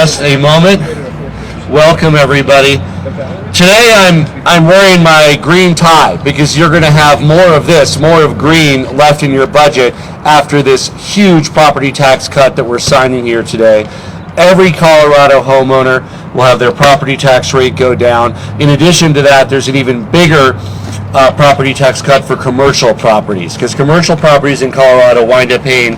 just a moment. Welcome everybody. Today I'm wearing my green tie because you're going to have more of this, more of green left in your budget after this huge property tax cut that we're signing here today. Every Colorado homeowner will have their property tax rate go down. In addition to that, there's an even bigger property tax cut for commercial properties, because commercial properties in Colorado wind up paying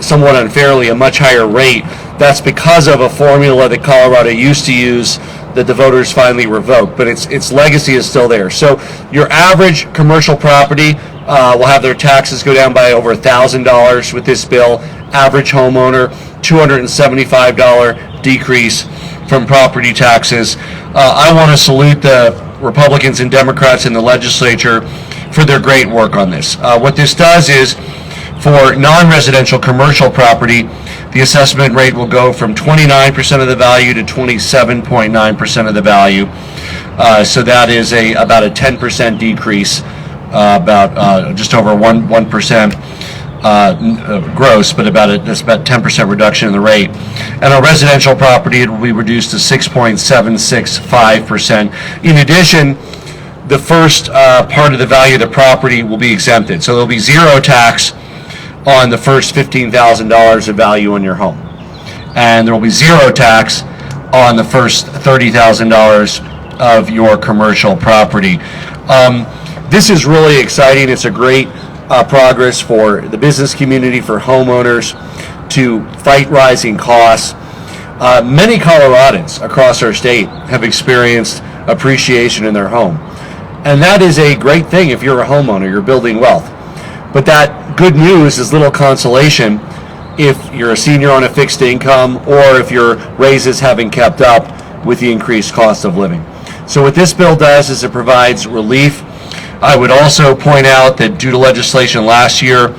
somewhat unfairly a much higher rate. That's because of a formula that Colorado used to use that the voters finally revoked, but its legacy is still there. So your average commercial property will have their taxes go down by over $1,000 with this bill. Average homeowner, $275 decrease from property taxes. I want to salute the Republicans and Democrats in the legislature for their great work on this. What this does is, for non-residential commercial property, the assessment rate will go from 29% of the value to 27.9% of the value. So that is about a 10% decrease, about just over 1% gross, but that's about 10% reduction in the rate. And on residential property, it will be reduced to 6.765%. In addition, the first part of the value of the property will be exempted. So there'll be zero tax on the first $15,000 of value on your home. And there will be zero tax on the first $30,000 of your commercial property. This is really exciting. It's a great progress for the business community, for homeowners to fight rising costs. Many Coloradans across our state have experienced appreciation in their home. And that is a great thing if you're a homeowner, you're building wealth. But that good news is little consolation if you're a senior on a fixed income or if your raises haven't kept up with the increased cost of living. So what this bill does is it provides relief. I would also point out that due to legislation last year,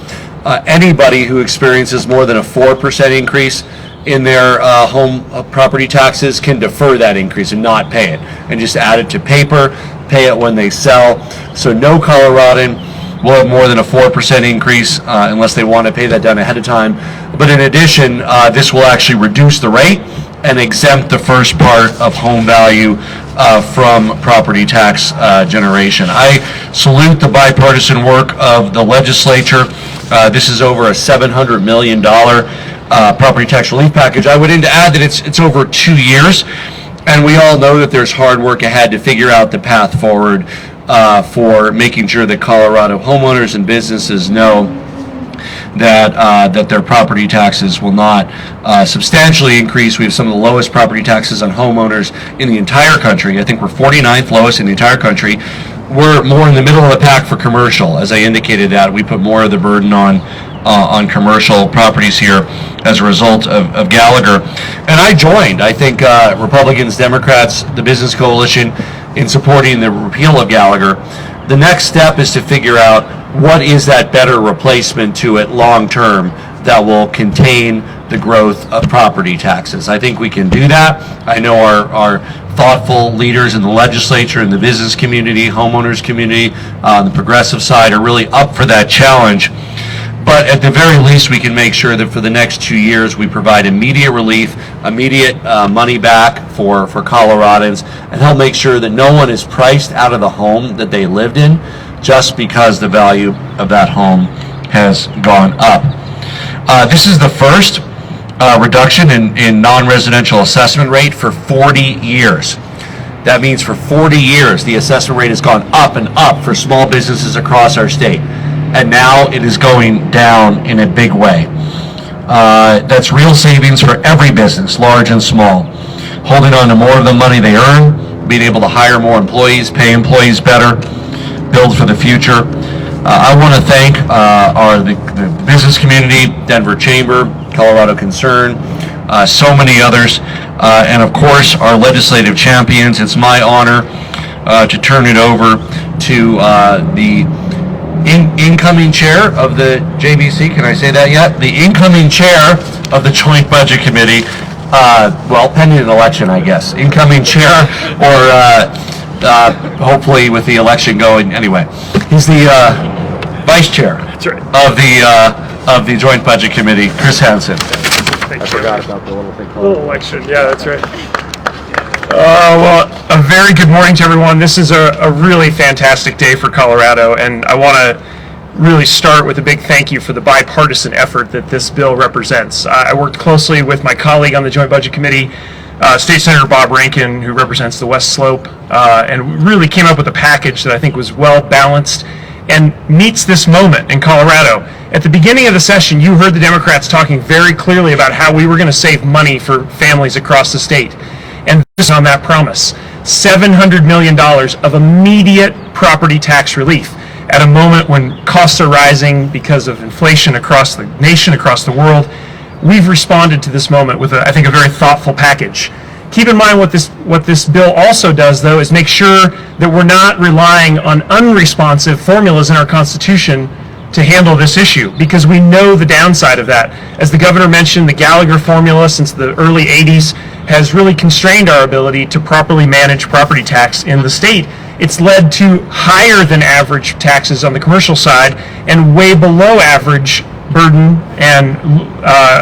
anybody who experiences more than a 4% increase in their home property taxes can defer that increase and not pay it, and just add it to paper, pay it when they sell. So no Coloradan will have more than a 4% increase unless they want to pay that down ahead of time. But in addition, this will actually reduce the rate and exempt the first part of home value from property tax generation. I salute the bipartisan work of the legislature. This is over a $700 million property tax relief package. I would add that it's over 2 years, and we all know that there's hard work ahead to figure out the path forward for making sure that Colorado homeowners and businesses know that their property taxes will not substantially increase. We have some of the lowest property taxes on homeowners in the entire country. I think we're 49th lowest in the entire country. We're more in the middle of the pack for commercial. As I indicated, that we put more of the burden on commercial properties here as a result of Gallagher. And I joined, I think, Republicans, Democrats, the Business Coalition in supporting the repeal of Gallagher. The next step is to figure out what is that better replacement to it long term that will contain the growth of property taxes. I think we can do that. I know our thoughtful leaders in the legislature, in the business community, homeowners community, on the progressive side are really up for that challenge. But at the very least, we can make sure that for the next 2 years, we provide immediate relief, immediate money back for Coloradans, and help make sure that no one is priced out of the home that they lived in just because the value of that home has gone up. This is the first reduction in non-residential assessment rate for 40 years. That means for 40 years, the assessment rate has gone up and up for small businesses across our state. And now it is going down in a big way. That's real savings for every business, large and small. Holding on to more of the money they earn, being able to hire more employees, pay employees better, build for the future. I want to thank the business community, Denver Chamber, Colorado Concern, so many others, and of course our legislative champions. It's my honor to turn it over to the incoming chair of the JBC. Can I say that yet? The incoming chair of the Joint Budget Committee. Pending an election, I guess. Incoming chair, or hopefully with the election going. Anyway, he's the vice chair That's right. of the Joint Budget Committee, Chris Hansen. I forgot about the little thing called little election. Yeah, that's right. Well, a very good morning to everyone. This is a really fantastic day for Colorado, and I want to really start with a big thank you for the bipartisan effort that this bill represents. I worked closely with my colleague on the Joint Budget Committee, State Senator Bob Rankin, who represents the West Slope, and really came up with a package that I think was well balanced and meets this moment in Colorado. At the beginning of the session, you heard the Democrats talking very clearly about how we were going to save money for families across the state. And this is on that promise. $700 million of immediate property tax relief at a moment when costs are rising because of inflation across the nation, across the world. We've responded to this moment with, I think, a very thoughtful package. Keep in mind what this bill also does, though, is make sure that we're not relying on unresponsive formulas in our Constitution to handle this issue, because we know the downside of that. As the governor mentioned, the Gallagher formula since the early 80s has really constrained our ability to properly manage property tax in the state. It's led to higher than average taxes on the commercial side and way below average burden and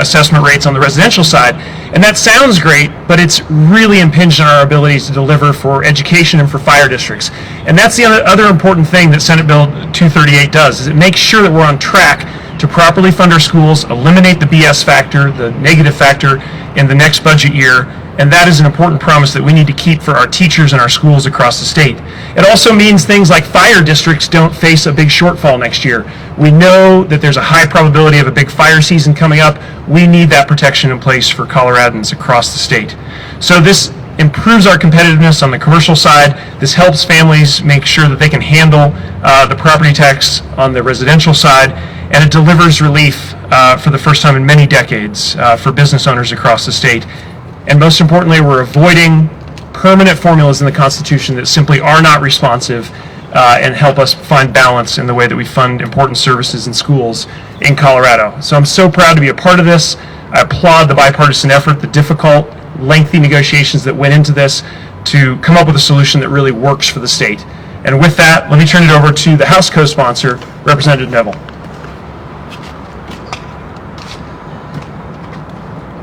assessment rates on the residential side. And that sounds great, but it's really impinged on our abilities to deliver for education and for fire districts. And that's the other important thing that Senate Bill 238 does, is it makes sure that we're on track to properly fund our schools, eliminate the BS factor, the negative factor in the next budget year. And that is an important promise that we need to keep for our teachers and our schools across the state. It also means things like fire districts don't face a big shortfall next year. We know that there's a high probability of a big fire season coming up. We need that protection in place for Coloradans across the state. So this improves our competitiveness on the commercial side. This helps families make sure that they can handle the property tax on the residential side, and it delivers relief for the first time in many decades for business owners across the state. And most importantly, we're avoiding permanent formulas in the Constitution that simply are not responsive and help us find balance in the way that we fund important services in schools in Colorado. So I'm so proud to be a part of this. I applaud the bipartisan effort, the difficult, lengthy negotiations that went into this to come up with a solution that really works for the state. And with that, let me turn it over to the House co-sponsor, Representative Neville.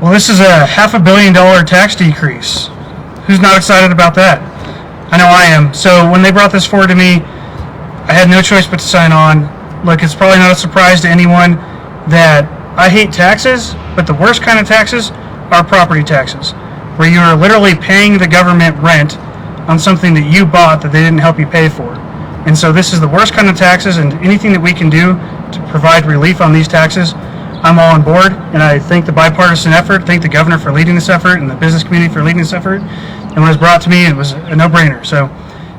Well, this is a $500 million tax decrease. Who's not excited about that? I know I am. So when they brought this forward to me, I had no choice but to sign on. Look, it's probably not a surprise to anyone that I hate taxes, but the worst kind of taxes are property taxes, where you are literally paying the government rent on something that you bought that they didn't help you pay for. And so this is the worst kind of taxes, and anything that we can do to provide relief on these taxes, I'm all on board, and I thank the bipartisan effort, thank the governor for leading this effort, and the business community for leading this effort. And when it was brought to me, it was a no-brainer. So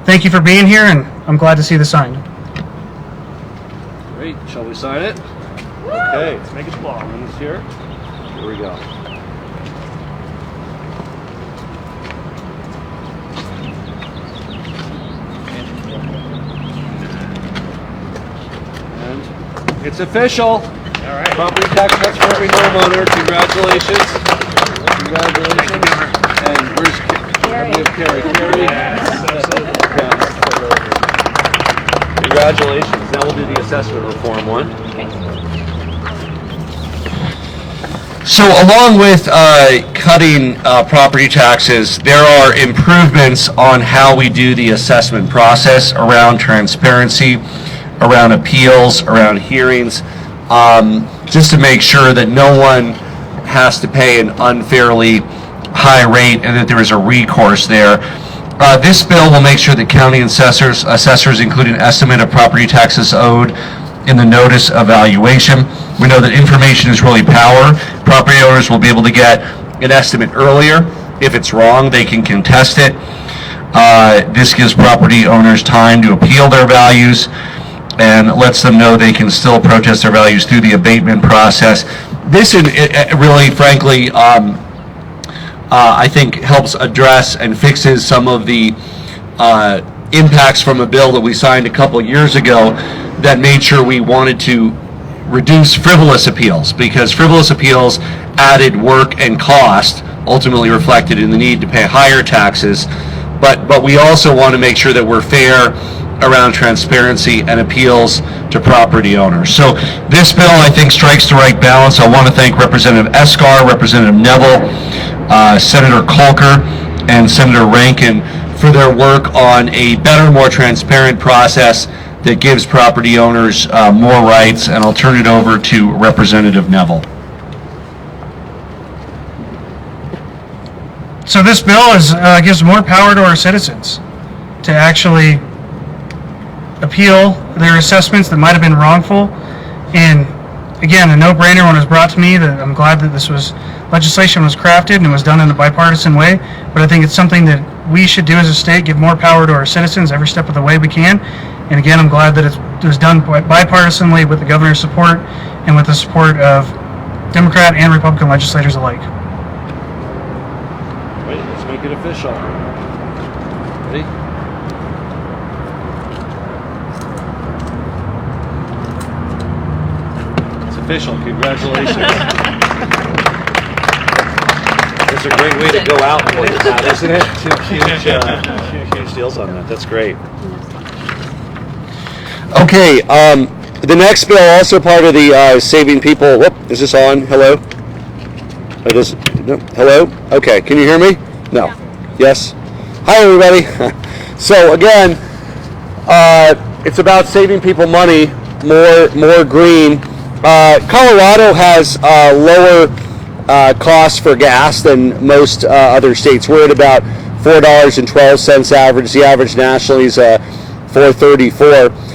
thank you for being here, and I'm glad to see the sign. Great. Shall we sign it? Okay. Let's make it long. This here. Here we go. And it's official. All right. Property tax cuts for every homeowner. Congratulations. Congratulations. And where's Carrie? We have Carrie. Carrie. Congratulations. Now we'll do the assessment reform one. So along with cutting property taxes, there are improvements on how we do the assessment process around transparency, around appeals, around hearings, just to make sure that no one has to pay an unfairly high rate and that there is a recourse there. This bill will make sure that county assessors include an estimate of property taxes owed in the notice of valuation. We know that information is really power. Property owners will be able to get an estimate earlier. If it's wrong, they can contest it. This gives property owners time to appeal their values and lets them know they can still protest their values through the abatement process. This really, frankly, I think helps address and fixes some of the impacts from a bill that we signed a couple years ago that made sure we wanted to reduce frivolous appeals, because frivolous appeals added work and cost, ultimately reflected in the need to pay higher taxes but we also want to make sure that we're fair around transparency and appeals to property owners. So this bill, I think, strikes the right balance. I want to thank Representative Escar, Representative Neville, Senator Kolker, and Senator Rankin for their work on a better, more transparent process that gives property owners more rights. And I'll turn it over to Representative Neville. So this bill gives more power to our citizens to actually appeal their assessments that might have been wrongful. And again, a no-brainer when it was brought to me that I'm glad that this legislation was crafted and it was done in a bipartisan way. But I think it's something that we should do as a state, give more power to our citizens every step of the way we can. And again, I'm glad that it was done bipartisanly with the governor's support and with the support of Democrat and Republican legislators alike. Wait, let's make it official. Ready? It's official. Congratulations. It's a great way to go out for you, isn't it? Huge deals on that. That's great. Okay, the next bill, also part of the Saving People. Whoop, is this on? Hello? It is. No, hello? Okay, can you hear me? No. Yeah. Yes? Hi, everybody. So again, it's about saving people money, more green. Colorado has lower costs for gas than most other states. We're at about $4.12 average. The average nationally is $4.34.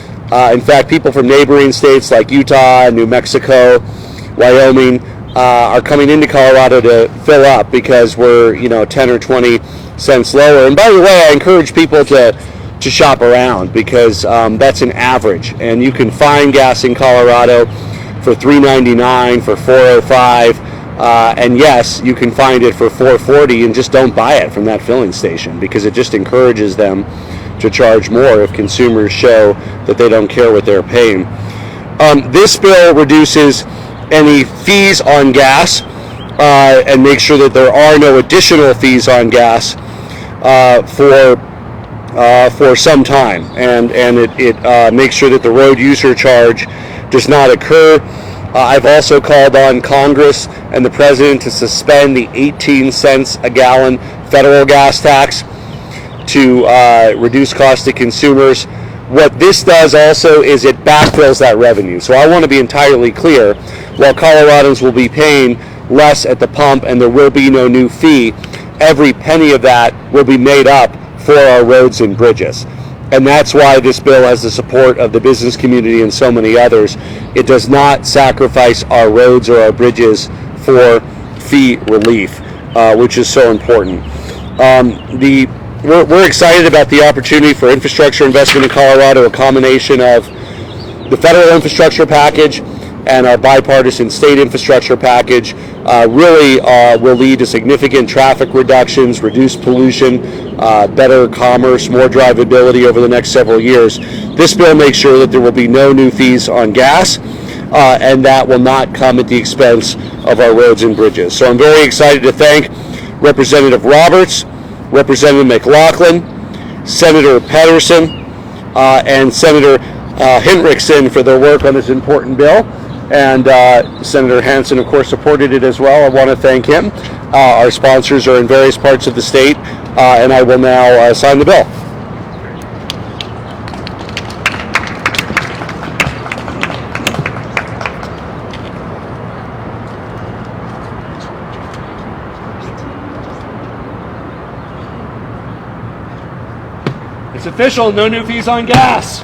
In fact, people from neighboring states like Utah, New Mexico, Wyoming are coming into Colorado to fill up because we're 10 or 20 cents lower. And by the way, I encourage people to shop around because that's an average, and you can find gas in Colorado for $3.99, for $4.05, and yes, you can find it for $4.40, and just don't buy it from that filling station because it just encourages them to charge more if consumers show that they don't care what they're paying. This bill reduces any fees on gas and makes sure that there are no additional fees on gas for some time, and it makes sure that the road user charge does not occur. I've also called on Congress and the President to suspend the 18 cents a gallon federal gas tax to reduce costs to consumers. What this does also is it backfills that revenue. So I want to be entirely clear, while Coloradans will be paying less at the pump and there will be no new fee, every penny of that will be made up for our roads and bridges. And that's why this bill has the support of the business community and so many others. It does not sacrifice our roads or our bridges for fee relief, which is so important. We're excited about the opportunity for infrastructure investment in Colorado, a combination of the federal infrastructure package and our bipartisan state infrastructure package really will lead to significant traffic reductions, reduced pollution, better commerce, more drivability over the next several years. This bill makes sure that there will be no new fees on gas, and that will not come at the expense of our roads and bridges. So I'm very excited to thank Representative Roberts, Representative McLaughlin, Senator Pedersen, and Senator Hinrichsen for their work on this important bill. And Senator Hansen, of course, supported it as well. I want to thank him. Our sponsors are in various parts of the state, and I will now sign the bill. It's official, no new fees on gas.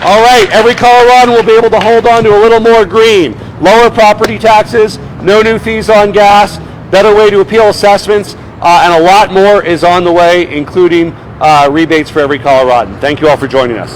All right, every Coloradan will be able to hold on to a little more green. Lower property taxes, no new fees on gas, better way to appeal assessments, and a lot more is on the way, including rebates for every Coloradan. Thank you all for joining us.